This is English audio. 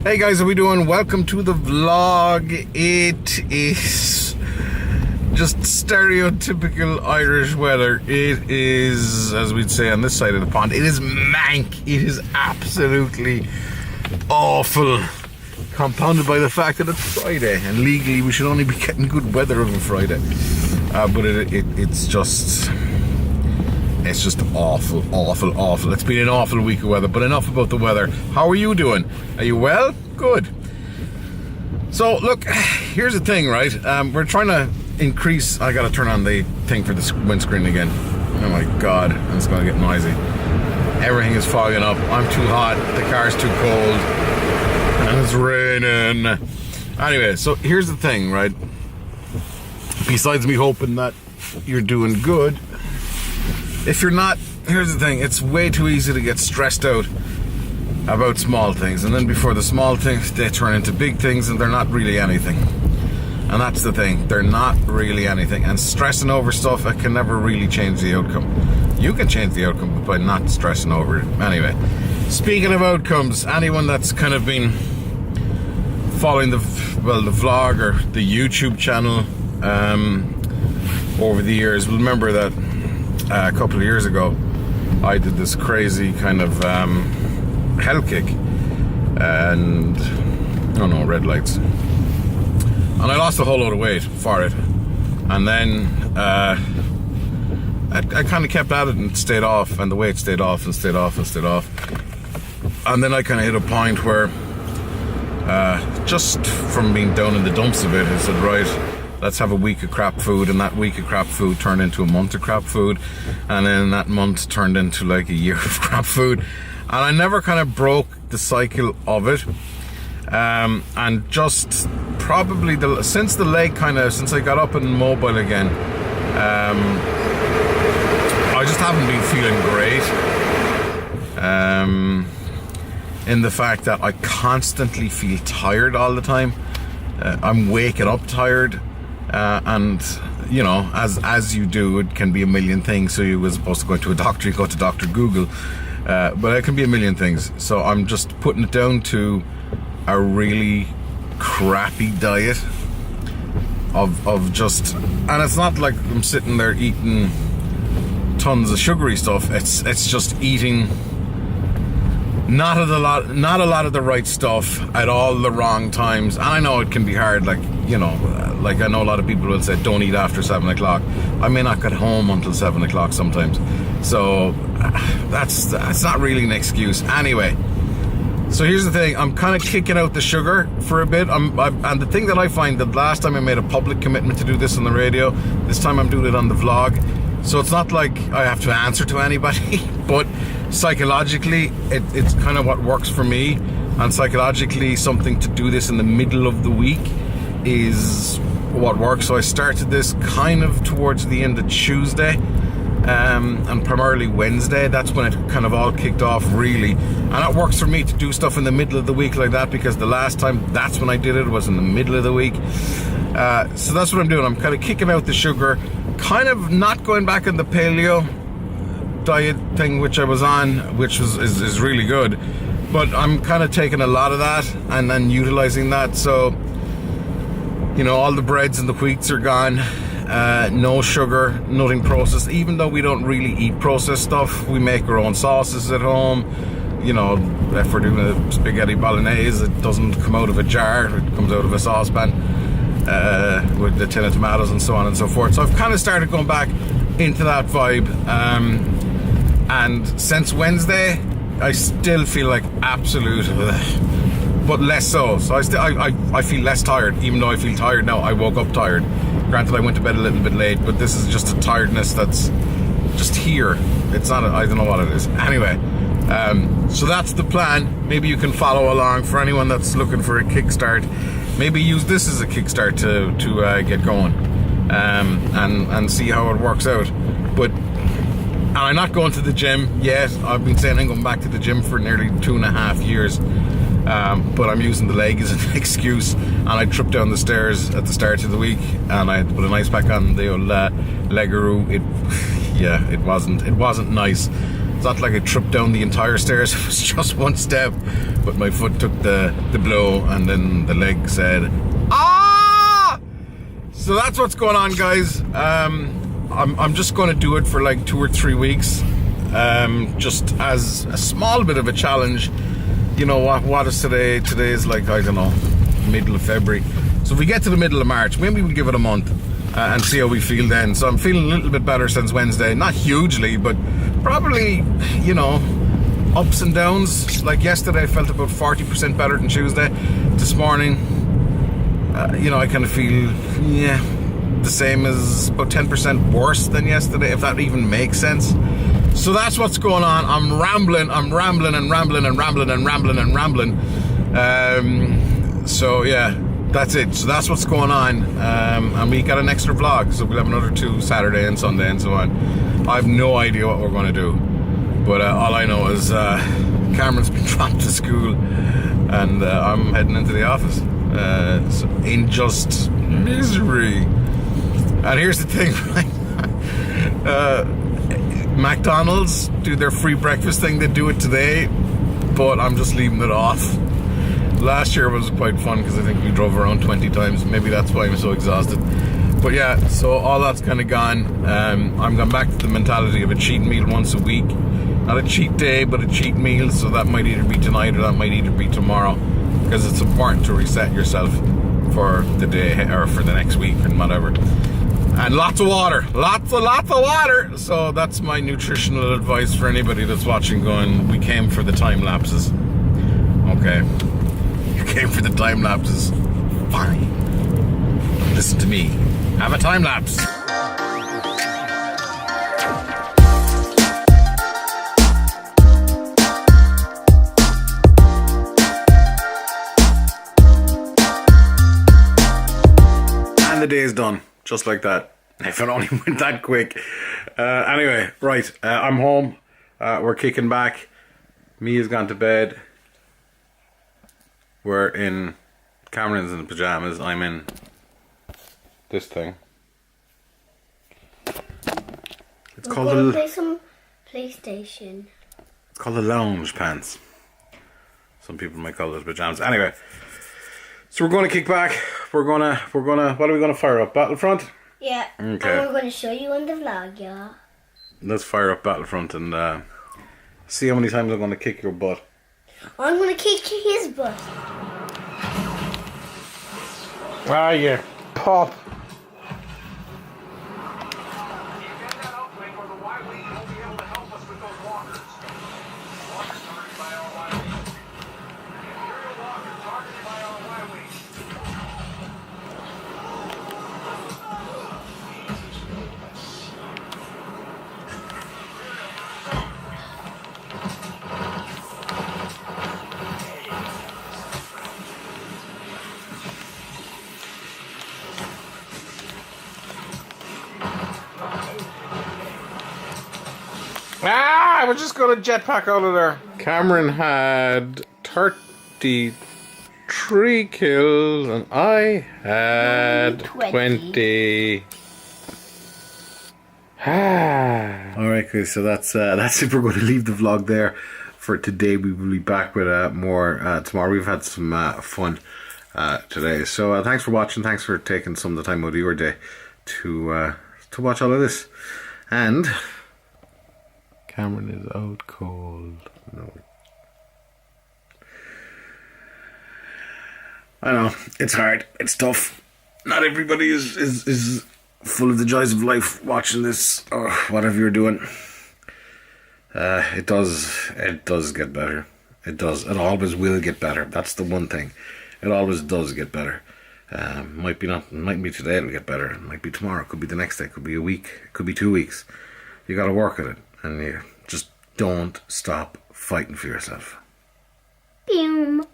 Hey guys, how we doing? Welcome to the vlog. It is just stereotypical Irish weather. It is, as we'd say on this side of the pond, it is mank. It is absolutely awful. Compounded by the fact that it's Friday, and legally we should only be getting good weather on Friday. But it's just awful. It's been an awful week of weather, but enough about the weather. How are you doing? Are you well? Good. So look, here's the thing, right? We're trying to increase. I gotta turn on the thing for the windscreen again. Oh my god, it's gonna get noisy. Everything is fogging up. I'm too hot, the car's too cold, and it's raining. Anyway, so here's the thing, right? Besides me hoping that you're doing good, if you're not, here's the thing, it's way too easy to get stressed out about small things, and then before the small things, they turn into big things, and they're not really anything. And that's the thing, they're not really anything. And stressing over stuff, it can never really change the outcome. You can change the outcome by not stressing over it. Anyway, speaking of outcomes, anyone that's kind of been following the vlog or the YouTube channel over the years will remember that a couple of years ago I did this crazy kind of hell kick, and red lights, and I lost a whole load of weight for it. And then I kind of kept at it and stayed off, and the weight stayed off and stayed off and stayed off. And then I kind of hit a point where just from being down in the dumps a bit, I said, right, let's have a week of crap food. And that week of crap food turned into a month of crap food, and then that month turned into like a year of crap food. And I never kind of broke the cycle of it. And just probably since I got up and mobile again, I just haven't been feeling great. In the fact that I constantly feel tired all the time. I'm waking up tired. And you know, as you do, it can be a million things. So you were supposed to go to a doctor, you go to Dr. Google, but it can be a million things. So I'm just putting it down to a really crappy diet of just, and it's not like I'm sitting there eating tons of sugary stuff. It's just eating not a lot of the right stuff at all the wrong times. And I know it can be hard, like, you know, like I know a lot of people will say don't eat after 7 o'clock. I may not get home until 7 o'clock sometimes, so that's not really an excuse. Anyway, so here's the thing, I'm kind of kicking out the sugar for a bit. And the thing that I find, that last time I made a public commitment to do this on the radio, this time I'm doing it on the vlog. So it's not like I have to answer to anybody, but psychologically, it's kind of what works for me. And psychologically, something to do this in the middle of the week is what works. So I started this kind of towards the end of Tuesday, and primarily Wednesday. That's when it kind of all kicked off, really. And it works for me to do stuff in the middle of the week like that, because the last time that's when I did it was in the middle of the week. So that's what I'm doing. I'm kind of kicking out the sugar, kind of not going back on the paleo diet thing which I was on, which is really good, but I'm kind of taking a lot of that and then utilizing that. So, you know, all the breads and the wheats are gone, no sugar, nothing processed. Even though we don't really eat processed stuff, we make our own sauces at home. You know, if we're doing a spaghetti bolognese, it doesn't come out of a jar, it comes out of a saucepan with the tin of tomatoes and so on and so forth. So I've kind of started going back into that vibe, and since Wednesday I still feel like absolute, but less so. So I feel less tired, even though I feel tired now. I woke up tired. Granted, I went to bed a little bit late, but this is just a tiredness that's just here. It's not I don't know what it is. Anyway, so that's the plan. Maybe you can follow along. For anyone that's looking for a kickstart, maybe use this as a kickstart to get going, and see how it works out. But I'm not going to the gym yet. I've been saying I'm going back to the gym for nearly 2.5 years, but I'm using the leg as an excuse. And I tripped down the stairs at the start of the week, and I had to put an ice pack on the old Legaroo. It wasn't nice. It's not like I tripped down the entire stairs. It was just one step, but my foot took the blow, and then the leg said, "Ah!" So that's what's going on, guys. I'm just going to do it for like 2 or 3 weeks, just as a small bit of a challenge. You know what is today? Today is like, I don't know, middle of February. So if we get to the middle of March, maybe we'll give it a month and see how we feel then. So I'm feeling a little bit better since Wednesday. Not hugely, but probably, you know, ups and downs. Like yesterday I felt about 40% better than Tuesday. This morning, you know, I kind of feel, yeah, the same as about 10% worse than yesterday, if that even makes sense. So that's what's going on. I'm rambling and rambling and rambling and rambling and rambling. So yeah, that's it. So that's what's going on. And we got an extra vlog, so we'll have another 2 Saturday and Sunday and so on. I have no idea what we're going to do, but all I know is Cameron's been dropped to school, and I'm heading into the office so in just misery. And here's the thing, right? McDonald's do their free breakfast thing. They do it today, but I'm just leaving it off. Last year was quite fun because I think we drove around 20 times. Maybe that's why I'm so exhausted. But yeah, so all that's kind of gone. I'm going back to the mentality of a cheat meal once a week. Not a cheat day, but a cheat meal. So that might either be tonight or that might either be tomorrow, because it's important to reset yourself for the day or for the next week and whatever. And lots of water, lots of water. So that's my nutritional advice for anybody that's watching going, we came for the time lapses. Okay, you came for the time lapses. Fine. Listen to me. Have a time lapse. And the day is done. Just like that. If it only went that quick. Anyway, right. I'm home. We're kicking back. Mia's gone to bed. We're in... Cameron's in the pajamas. I'm in this thing. It's We're called gonna play some PlayStation. It's called the lounge pants. Some people might call those pajamas. Anyway. So we're going to kick back. We're gonna. What are we gonna fire up? Battlefront. Yeah. Okay. And we're gonna show you on the vlog, yeah. Let's fire up Battlefront and see how many times I'm gonna kick your butt. I'm gonna kick his butt. Ah, yeah, pop. Ah, we're just gonna jetpack out of there. Cameron had 33 kills and I had 20. Alright guys, so that's it. We're going to leave the vlog there for today. We will be back with more tomorrow. We've had some fun today. So thanks for watching. Thanks for taking some of the time out of your day to watch all of this. And Cameron is out cold. No. I know, it's hard, it's tough. Not everybody is full of the joys of life watching this or whatever you're doing. It does get better. It does. It always will get better. That's the one thing. It always does get better. Might be today it'll get better. It might be tomorrow. It could be the next day. It could be a week. It could be 2 weeks. You got to work at it, and you just don't stop fighting for yourself. Boom.